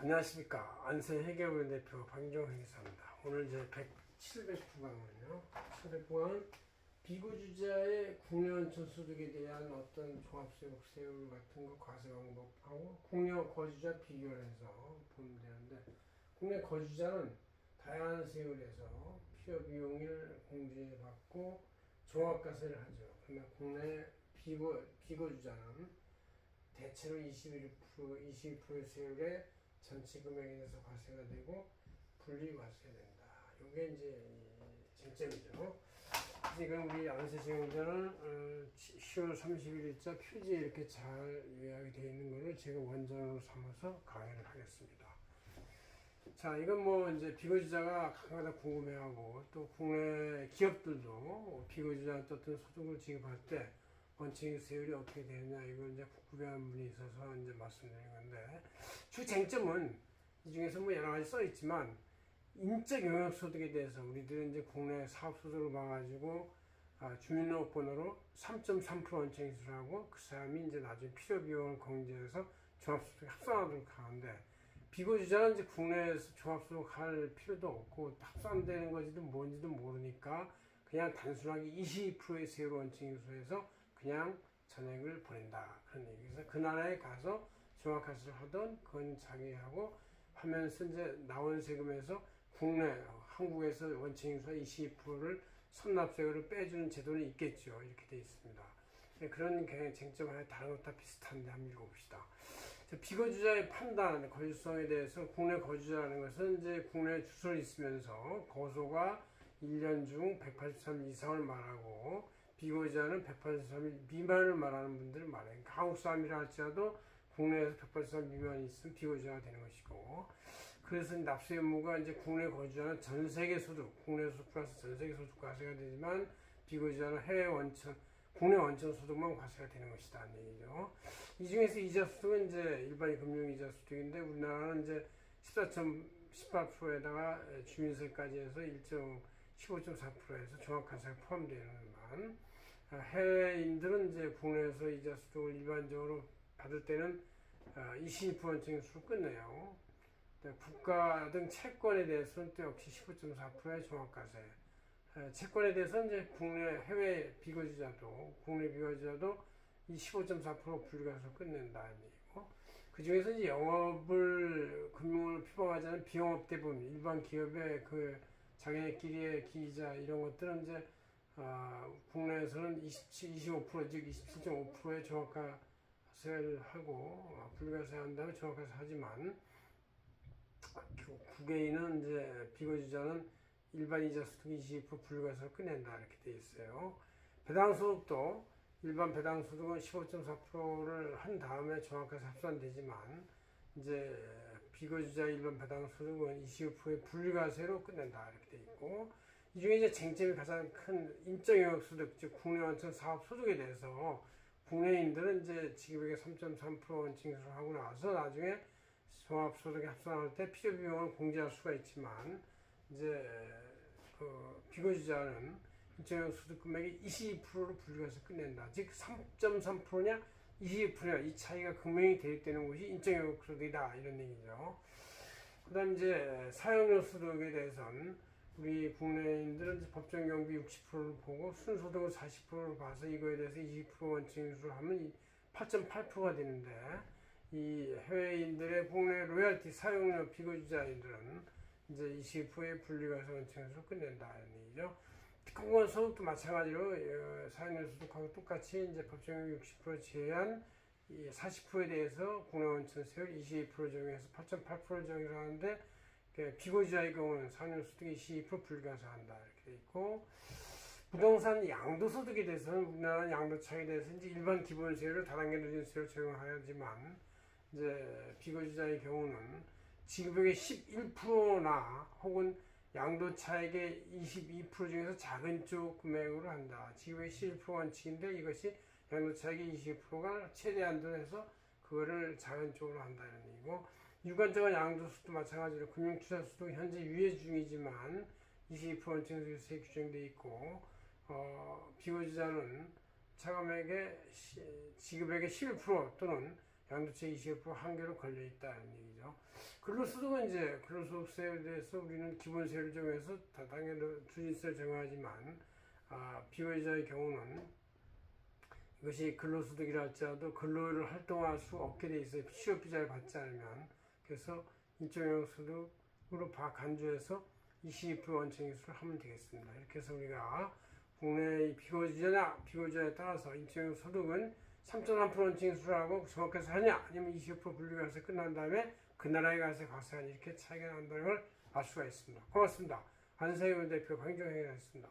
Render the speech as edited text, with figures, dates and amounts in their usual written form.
안녕하십니까. 안세 회계부연 대표 박인종 회계사입니다. 오늘 이제 709강은요. 709강은 비거주자의 국내원천 소득에 대한 어떤 종합세율 같은 거 과세 방법하고 국내 거주자 비교를 해서 보면 되는데, 국내 거주자는 다양한 세율에서 필요 비용을 공제받고 종합과세를 하죠. 그러면 국내 비거주자는 대체로 22% 세율에 전체 금액에 대해서 과세가 되고 분리과세가 된다. 이게 이제 쟁점이죠. 지금 우리 안세증자는 10월 31일자 표지에 이렇게 잘 요약이 되어 있는 것을 제가 원전으로 삼아서 강의를 하겠습니다. 자, 이건 뭐 이제 비거주자가 가끔가다 궁금해하고, 또 국내 기업들도 비거주자한테 어떤 소득을 지급할 때 원칙 세율이 어떻게 되느냐, 이걸 이제 구별한 분이 있어서 이제 말씀드린 건데, 주 쟁점은 이 중에서 뭐 여러 가지 써 있지만, 인적 영역 소득에 대해서 우리들은 이제 국내 사업 소득을 봐가지고 주민등록번호로 3.3% 원칙인수를 하고, 그 사람이 이제 나중에 필요 비용을 공제해서 종합소득 합산하도록 하는데, 비거주자는 이제 국내에서 종합소득 할 필요도 없고 합산되는 건지도 뭔지도 모르니까 그냥 단순하게 22%의 세율 원칙인수에서 그냥 전액을 보낸다, 그런 얘기에서 그 나라에 가서 종합과세를 하던 그건 자기하고 하면서 이제 나온 세금에서 국내 한국에서 원칙인수가 22%를 선납세율을 빼주는 제도는 있겠죠. 이렇게 되어 있습니다. 그런 쟁점 하나 다른 것 다 비슷한데 한번 읽어봅시다. 비거주자의 판단, 거주성에 대해서 국내 거주자라는 것은 이제 국내 주소를 있으면서 거소가 1년 중 183일 이상을 말하고, 비거주자는 183일 미만을 말하는 분들을 말해요. 그러니까 한국 사람이라 할지라도 국내에서 183일 미만이 있으면 비거주자가 되는 것이고, 그래서 납세 의무가 이제 국내 거주자는 전 세계 소득, 국내 소득 플러스 전 세계 소득 과세가 되지만, 비거주자는 해외 원천, 국내 원천 소득만 과세가 되는 것이다, 는 얘기죠. 이 중에서 이자 소득은 이제 일반인 금융 이자 소득인데, 우리나라는 이제 14.18%에다가 주민세까지 해서 15.4%에서 종합과세가 포함되는만, 해외인들은 이제 국내에서 이자 소득을 일반적으로 받을 때는 22% 원칙인수로 끝내요. 국가 등 채권에 대해서는 또 역시 15.4%의 종합과세. 채권에 대해서는 이제 국내 해외 비거주자도 국내 비거주자도 이 15.4% 분리과세로 끝낸다는 얘기고, 그 중에서 이제 영업을 금융을 피방하지 않은 비영업 대부분 일반 기업의 그 자기네끼리의 기이자 이런 것들은 이제 국내에서는 25% 즉 27.5%의 종합과세를 하고 분리과세 한 다음에 종합과세 하지만, 국외인은 이제 비거주자는 일반 이자 소득 22% 분리과세로 끝낸다, 이렇게 돼 있어요. 배당 소득도 일반 배당 소득은 15.4%를 한 다음에 종합과세 합산되지만, 이제 비거주자 일반 배당 소득은 22%의 분리과세로 끝낸다, 이렇게 돼 있고, 이 중에 이제 쟁점이 가장 큰 인적 영역 소득, 즉 국내 원천 사업 소득에 대해서 국내인들은 이제 지급액의 3.3% 원칙인수를 하고 나서 나중에 종합소득에 합산할 때 필요 비용을 공제할 수가 있지만, 이제 그 비거주자는 인적 소득 금액의 22%로 분리해서 끝낸다. 즉 3.3%냐 22%냐 이 차이가 극명히 대립되는 것이 인적 소득이다, 이런 얘기죠. 그다음 이제 사용료 소득에 대해서는 우리 국내인들은 이제 법정 경비 60%를 보고 순소득을 40%를 봐서 이거에 대해서 20% 원칙인수를 하면 8.8%가 되는데, 이 해외인들의 국내 로열티 사용료 비거주자인들은 이제 20%의 분리과세 원칙에서 끝낸다, 이런 얘기죠. 특허권 소득도 마찬가지로 사용료 소득하고 똑같이 이제 법정 60% 제한 40%에 대해서 국내 원천 세율 22% 적용해서 8.8%를 적용하는데, 비거주자의 경우는 사용료 소득 22% 분리과세 한다, 이렇게 돼 있고, 부동산 양도소득에 대해서는 우리나라는 양도차익에 대해서 이제 일반 기본세율을 다단계 누진세율을 적용하지만, 이제 비거주자의 경우는 지급액의 11%나 혹은 양도차익의 22% 중에서 작은 쪽 금액으로 한다. 지급액의 11% 원칙인데 이것이 양도차익의 22%가 최대한도 해서 그거를 작은 쪽으로 한다, 이런 얘기고, 유관적인 양도소득도 마찬가지로 금융투자소득 현재 유예 중이지만 22% 원칙에서 규정되어 있고, 비거주자는 차감액의 지급액의 11% 또는 양도세 20% 한계로 걸려 있다는 얘기죠. 근로소득은 이제 근로소득세에 대해서 우리는 기본세를 정해서 당연히 추진세를 정하지만 비거주자의 경우는 이것이 근로소득이라 할지라도 근로를 활동할 수 없게 돼 있어요. 취업비자를 받지 않으면. 그래서 인적영역소득으로 간주해서 22% 원칙인수를 하면 되겠습니다. 이렇게 해서 우리가 국내 비거주자에 따라서 인적영역소득은 3.3% 원칙인수를 하고 정확해서 하냐 아니면 20% 분류해서 끝난 다음에 그 나라에 가서 각세하냐 이렇게 차이가 난다는 걸 알 수가 있습니다. 고맙습니다. 한세훈 대표 방정행이었습니다.